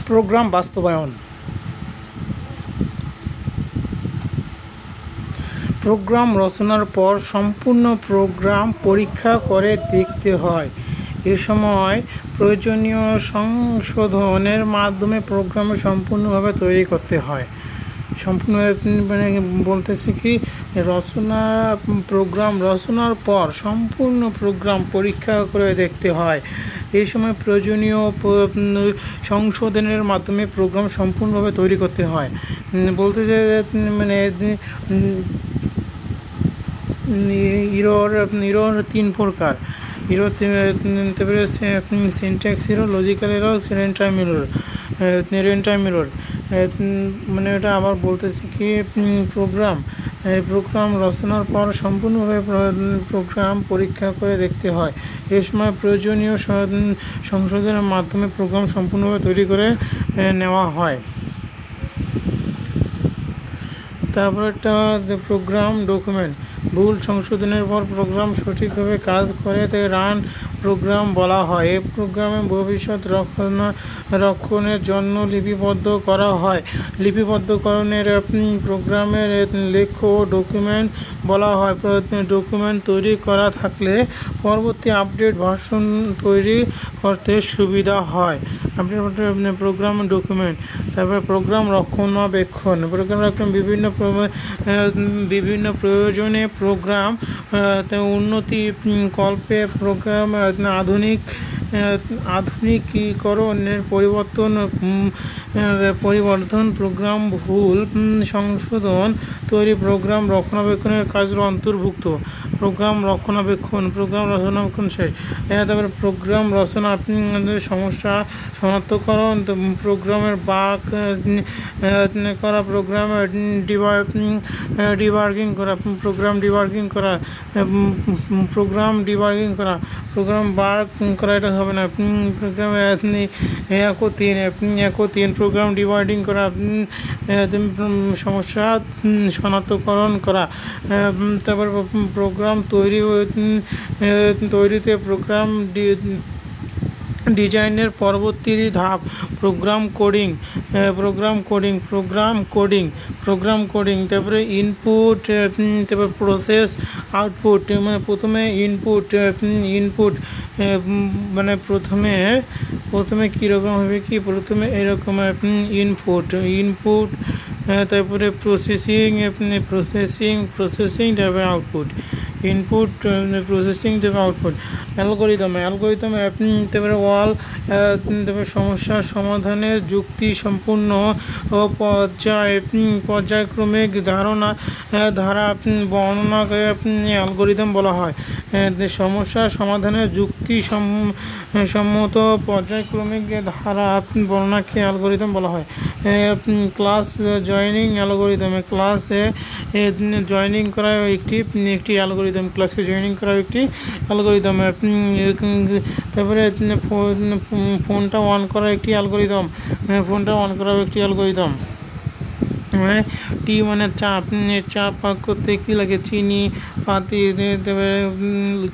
Programme বাস্তবায়ন। Programme রচনার পর সম্পূর্ণ প্রোগ্রাম পরীক্ষা করে দেখতে হয়। এ সময় প্রয়োজনীয় সংশোধনের মাধ্যমে প্রোগ্রাম সম্পূর্ণভাবে তৈরি করতে হয়। মানে বলতেছে কি প্রোগ্রাম রচনার পর সম্পূর্ণ প্রোগ্রাম পরীক্ষা করে দেখতে হয়। এই সময় প্রয়োজনীয় সংশোধনের মাধ্যমে প্রোগ্রাম সম্পূর্ণভাবে তৈরি করতে হয়। বলতে যে মানে ইরর 3 প্রকার। তারপরে syntax error, logical error, runtime error. মানে এটা আবার বলতেছি কি প্রোগ্রাম রচনার পর সম্পূর্ণভাবে প্রোগ্রাম পরীক্ষা করে দেখতে হয়। এ সময় প্রয়োজনীয় সংশোধনের মাধ্যমে প্রোগ্রাম সম্পূর্ণভাবে তৈরি করে নেওয়া হয়। তারপর একটা প্রোগ্রাম ডকুমেন্ট। ভুল সংশোধনের পর প্রোগ্রাম সঠিকভাবে কাজ করে তাই রান প্রোগ্রাম বলা হয়। এই প্রোগ্রামে ভবিষ্যৎ রক্ষণের জন্য লিপিবদ্ধ করা হয়। লিপিবদ্ধকরণের প্রোগ্রামের লেখ্য ডকুমেন্ট বলা হয়। ডকুমেন্ট তৈরি করা থাকলে পরবর্তী আপডেট ভার্সন তৈরি করতে সুবিধা হয়। Programme document. তারপরে প্রোগ্রাম রক্ষণাবেক্ষণ। বিভিন্ন প্রয়োজনে প্রোগ্রাম উন্নতি কল্পে প্রোগ্রাম আধুনিকীকরণের পরিবর্তন প্রোগ্রাম ভুল সংশোধন তৈরি প্রোগ্রাম রক্ষণাবেক্ষণের কাজের অন্তর্ভুক্ত। প্রোগ্রাম রক্ষণাবেক্ষণ শেষ। তারপরে প্রোগ্রাম রচনা সমস্যা শনাক্তকরণ, প্রোগ্রামের বাগ করা, প্রোগ্রাম ডিবাগিং করা, প্রোগ্রাম বাগ করা এটা হবে না। প্রোগ্রাম 3 প্রোগ্রাম ডিবাগিং করা, সমস্যা শনাক্তকরণ করা। তারপর প্রোগ্রাম তৈরিতে প্রোগ্রাম ডিজাইনের পরবর্তী ধাপ প্রোগ্রাম কোডিং। তারপরে ইনপুট, তারপর প্রসেস, আউটপুট। মানে প্রথমে ইনপুট মানে প্রথমে কীরকম হবে কি প্রথমে এরকম ইনপুট, তারপরে প্রসেসিং তারপরে আউটপুট। ইনপুট, প্রসেসিং, তারপরে আউটপুট। অ্যালগরিদম, তারপরে তারপরে সমস্যা সমাধানের যুক্তি সম্পূর্ণ পর্যায়ক্রমিক ধারা বর্ণনাকে অ্যালগরিদম বলা হয়। সমস্যা সমাধানের যুক্তি সম্মত পর্যায়ক্রমিক ধারা বর্ণনাকে অ্যালগরিদম বলা হয়। Class joining algorithm. ক্লাসে জয়েনিং করা একটি অ্যালগরিদম। ক্লাসকে জয়েনিং করা একটি অ্যালগরিদম। তারপরে ফোনটা অন করা একটি অ্যালগরিদম। টি মানে চা পাক করতে কী লাগে? চিনি, পাতি,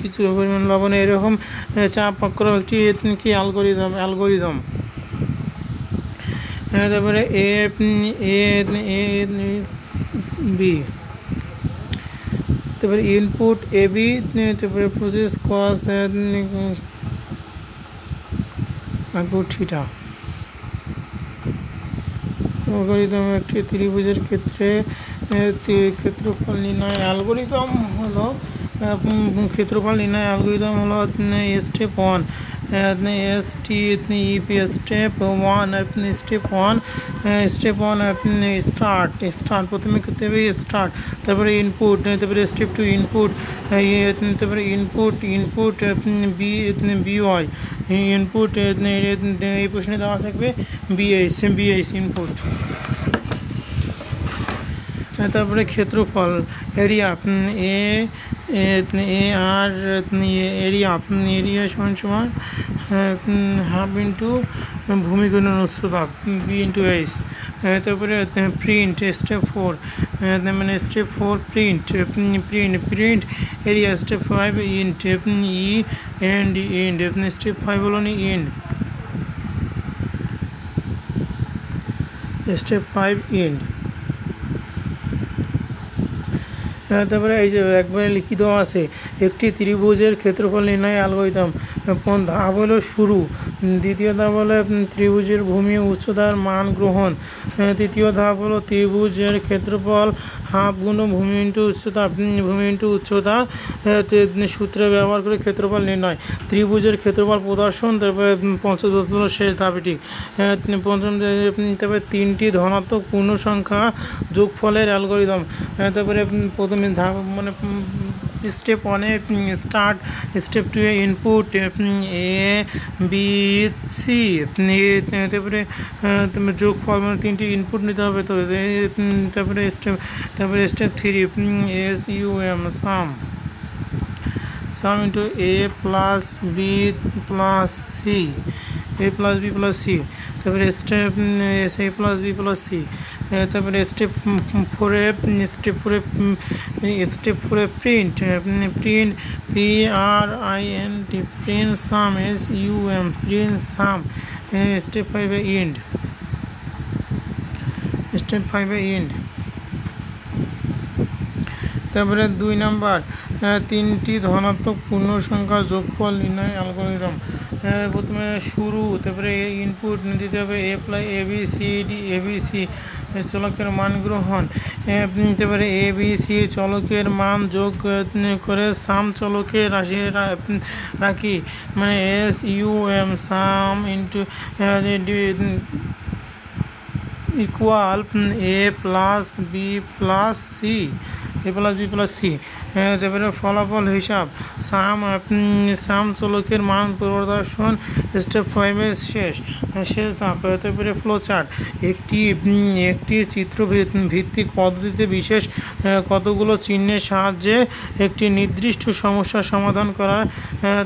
কিছু পরিমাণ লবণ, এরকম চা পাক করা একটি কি অ্যালগরিদম। তারপরে বি, তারপরে ইনপুট এবি, তারপরে প্রসেস কস থিটা। অ্যালগরিদম একটি ত্রিভুজের ক্ষেত্রফল নির্ণয় অ্যালগরিদম হলো স্টেপ 1। স্টার্ট প্রথমে করতে হবে স্টার্ট। তারপরে ইনপুট, তারপরে স্টেপ 2 ইনপুট, তারপরে ইনপুট বিওয়াই ইনপুট। এই প্রশ্নে দেওয়া থাকবে বিএস ইনপুট। তারপরে ক্ষেত্রফল এরিয়া, এরিয়া সমান হাফ ইন্টু ভূমি গুণন উচ্চতা বি ইন্টু এইচ। তারপরে প্রিন্ট স্টেপ 4, মানে step 4 print area. Step 5 end end step 5 হলো ইন্ড। স্টেপ 5 ইন্ড। তারপরে এই যে একবারে লিখিত আছে একটি ত্রিভুজের ক্ষেত্রফল নির্ণয় অ্যালগরিদম। প্রথম ধাপ হলো শুরু, দ্বিতীয় ধাপ হলো ত্রিভুজের ভূমি উচ্চতার মান গ্রহণ, তৃতীয় ধাপ হলো ত্রিভুজের ক্ষেত্রফল হাফ গুণ ভূমি ইন্টু উচ্চতা সূত্রে ব্যবহার করে ক্ষেত্রফল নির্ণয়, ত্রিভুজের ক্ষেত্রফল প্রদর্শন। তারপরে পঞ্চম ধাপ হলো শেষ ধাপ এটি। পঞ্চম তারপরে 3টি ধনাত্মক পূর্ণ সংখ্যা যোগফলের অ্যালগরিদম। তারপরে প্রথমে ধাপ মানে স্টেপ 1-এ স্টার্ট, স্টেপ 2-এ ইনপুট এ বি সি, তারপরে যোগফল মানে 3টি ইনপুট নিতে হবে। তো তারপরে step 3 S U M sum into A plus B plus C, A plus B plus C. তারপরে step S A plus B plus C. তারপরে স্টেপ 4-এ print P R I N T, print sum S U M, print sum. Step 5-এ end, step 5-এ end. তারপরে 2 number 3টি ধনাত্মক পূর্ণ সংখ্যা যোগফল নির্ণয় অ্যালগরিদম। প্রথমে শুরু, তারপরে ইনপুট দিতে হবে এ বি সি ডি, এ বি সি চলকের মান গ্রহণ, তারপরে এ বি সি চলকের মান যোগ করে সাম চলকে রাখি, মানে S U M sum into equal A plus B plus C, A plus B plus C. তারপরে ফলাফল হিসাব সাম চলকের মান প্রদর্শন। স্টেপ 5-এ শেষ ধাপ। তারপরে ফ্লো চার্ট, একটি চিত্র ভিত্তিক পদ্ধতিতে বিশেষ কতগুলো চিহ্নের সাহায্যে একটি নির্দিষ্ট সমস্যার সমাধান করা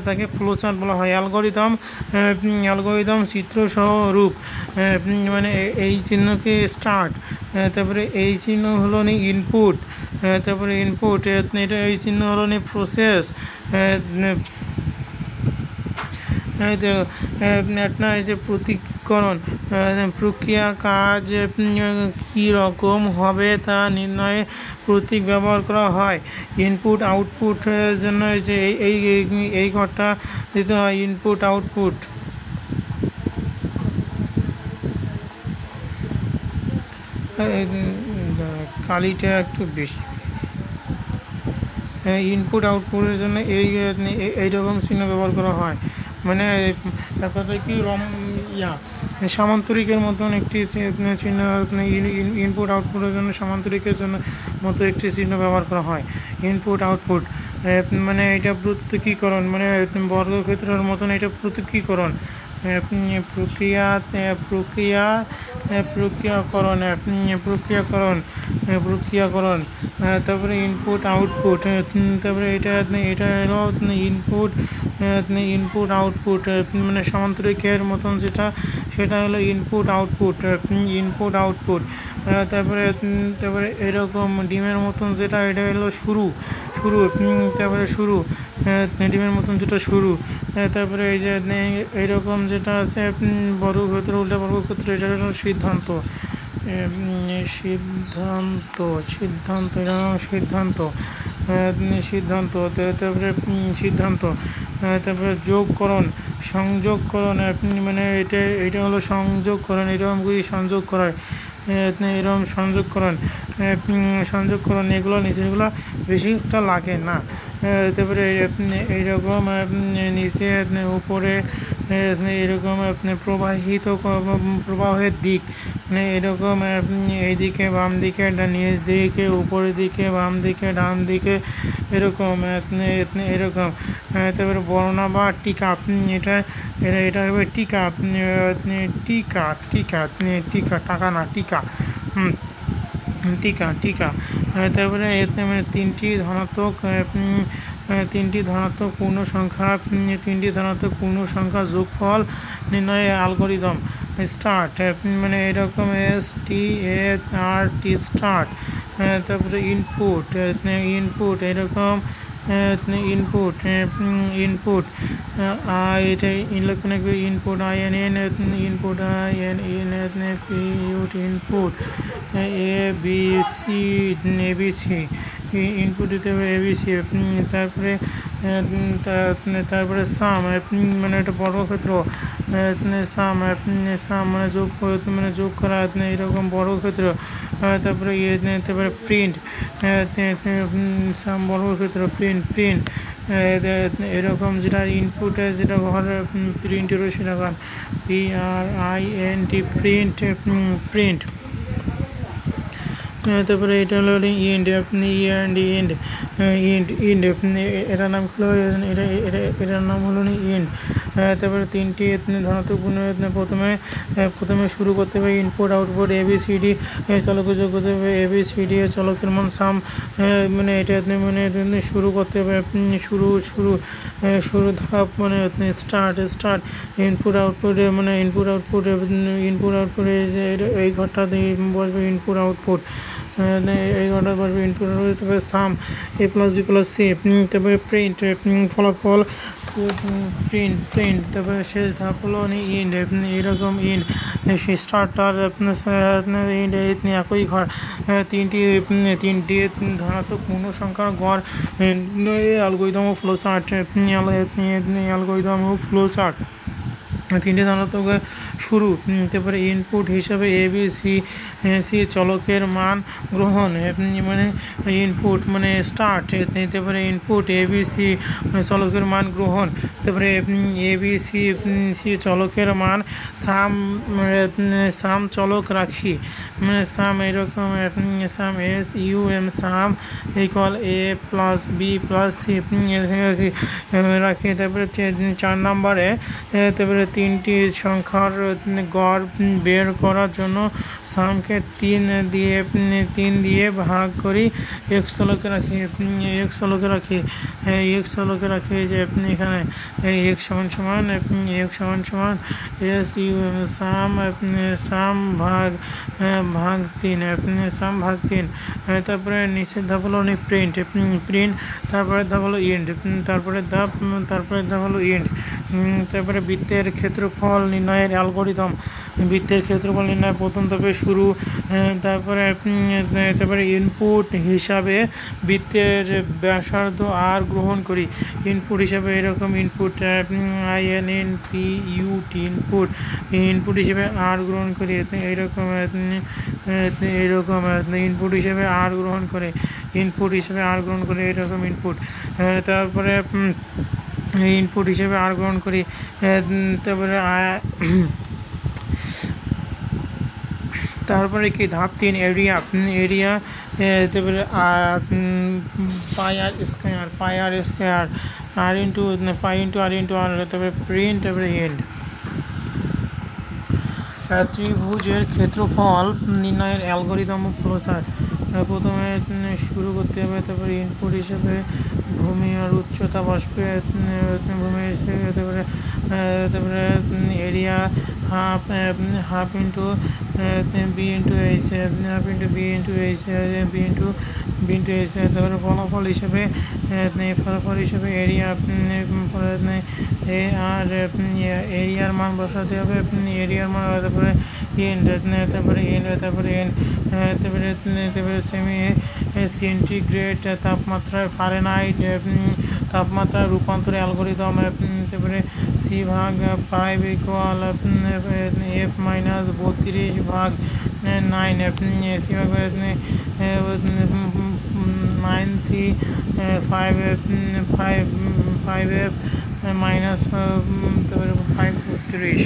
তাকে ফ্লো চার্ট বলা হয়। অ্যালগরিদম চিত্রসহ রূপ, মানে এই চিহ্নকে স্টার্ট, তারপরে এই চিহ্ন হলো ইনপুট, তারপরে ইনপুট এটা এই চিহ্ন হলো প্রসেস। আপনার এই যে প্রতিকরণ প্রক্রিয়া কাজ কী রকম হবে তা নির্ণয়ে প্রতীক ব্যবহার করা হয়। ইনপুট আউটপুটের জন্য যে এই ঘরটা দিতে হয়, ইনপুট আউটপুট। কালিটা একটু বেশি। ইনপুট আউটপুটের জন্য এইরকম চিহ্ন ব্যবহার করা হয়, মানে কথাটা কি সামান্তরিকের মতন একটি চিহ্ন, ইনপুট আউটপুটের জন্য সামান্তরিকের জন্য মতো একটি চিহ্ন ব্যবহার করা হয়। ইনপুট আউটপুট মানে এটা পৃথকীকরণ, মানে বর্গক্ষেত্রের মতন এটা পৃথকীকরণ। প্রক্রিয়াকরণ। তারপরে ইনপুট আউটপুট, তারপরে এটা হলো ইনপুট আউটপুট মানে সমান্তরিকের মতন সেটা হলো ইনপুট আউটপুট। তারপরে এরকম ডিমের মতন যেটা, এটা হলো শুরু। তারপরে ডিমের মতন যেটা শুরু। তারপরে এই যে এইরকম যেটা আছে বর্গক্ষেত্র, উল্টা বর্গক্ষেত্র, এটা হলো সিদ্ধান্ত। তারপরে যোগকরণ, সংযোগকরণ, মানে এটা হলো সংযোগকরণ, এরকম সংযোগকরণ এগুলো নিচেগুলো বেশি একটা লাগে না। তারপরে এইরকম নিচে উপরে এরকম প্রবাহের দিক, মানে এরকম এইদিকে বাম দিকে, নিচ দিকে উপরের দিকে, বাম দিকে ডান দিকে, এরকম। তারপরে বর্ণনা বা টিকা, এটা হবে টিকা, টাকা না, টিকা। তারপরে তিনটি ধনাত্মক পূর্ণ সংখ্যা যোগফল নির্ণয় অ্যালগরিদম। স্টার্ট, মানে এরকম START স্টার্ট। তারপরে ইনপুট এরকম ইনপুট ইনপুট এটা লিখবেন input INN input INN input ABC input দিতে হবে ABC তারপরে তারপরে সাম মানে একটা বর্গক্ষেত্র সাম সাম মানে যোগ করা এরকম বর্গক্ষেত্র তারপরে তারপরে প্রিন্ট সাম বর্গক্ষেত্র প্রিন্ট এরকম যেটা ইনপুটে যেটা ঘরে প্রিন্টের সেটা PRINT প্রিন্ট তারপরে এটা হলো ইন্ড এটার নাম হলো এটার নাম হলো ইন্ড তারপরে তিনটি ধনাত্মক পূর্ণ প্রথমে শুরু করতে হবে ইনপুট আউটপুট ABCD চলকে যোগ করতে হবে ABCD চলকের মান সাম মানে এটা মানে শুরু করতে হবে শুরু ধাপ মানে স্টার্ট ইনপুট আউটপুটে মানে ইনপুট আউটপুটে এই ঘরটা বসবে ইনপুট আউটপুট এই ঘরটা বসবে ইনপুট তারপরে সাম A+B+C তারপরে প্রিন্ট ফলাফল প্রিন্ট তারপরে শেষ ধাপ হলো ইন্ড এরকম ইন্ড স্টার্টার ইন্ড একই ঘর তিনটি ধনাত্মক পূর্ণ সংখ্যার গড় অ্যালগরিদম ও ফ্লোচার্ট তিনটি ধনাত্মক শুরু তারপরে ইনপুট হিসাবে ABC চলকের মান গ্রহণ মানে ইনপুট মানে স্টার্ট তারপরে ইনপুট ABC চলকের মান গ্রহণ তারপরে ABC চলকের মান সাম চলক রাখি মানে সাম এরকম সাম SUM সাম ইকুয়াল A+B+C রাখি তারপরে 4 নম্বরে তারপরে তিনটি সংখ্যার গড় বের করার জন্য সামকে 3 দিয়ে ভাগ করি x চলকে রাখি যে এখানে x সমান SUM সাম ভাগ 3 তারপরে নিচের ধাপ হলো প্রিন্ট তারপরে ধাপ হলো ইন্ড তারপরে ধাপ হলো ইন্ড তারপরে বৃত্তের ক্ষেত্রফল নির্ণয়ের অ্যালগরিদম বৃত্তের ক্ষেত্রফল নির্ণয় প্রথম ধাপে শুরু তারপরে ইনপুট হিসাবে বৃত্তের ব্যাসার্ধ আর গ্রহণ করি ইনপুট হিসাবে এরকম ইনপুট ইনপুট হিসাবে আর গ্রহণ করি এইরকম ইনপুট হিসাবে আর গ্রহণ করে এরকম ইনপুট তারপরে ইনপুট হিসেবে আর গ্রহণ করি তারপরে কি ধাপ 3 এরিয়া তারপরে পাই আর স্কয়ার আর ইন্টু আর তারপরে প্রিন্ট তারপরে এন্ড ত্রিভুজের ক্ষেত্রফল নির্ণয়ের অ্যালগরিদম ও ফ্লোচার্ট প্রথমে শুরু করতে হবে তারপরে ইনপুট হিসেবে ভূমি আর উচ্চতা বসবে ভূমি তারপরে area half into B into H তারপরে ফলাফল হিসেবে এরিয়া আর এরিয়ার মান বসাতে হবে এরিয়ার মান তারপরে তারপরে সেমি সেন্টিগ্রেড তাপমাত্রায় ফারেনহাইট তাপমাত্রা রূপান্তরে অ্যালগরিদম তারপরে C ভাগ 5 ইকুয়াল F-32/9 C ভাগ 9C 5F তারপরে 532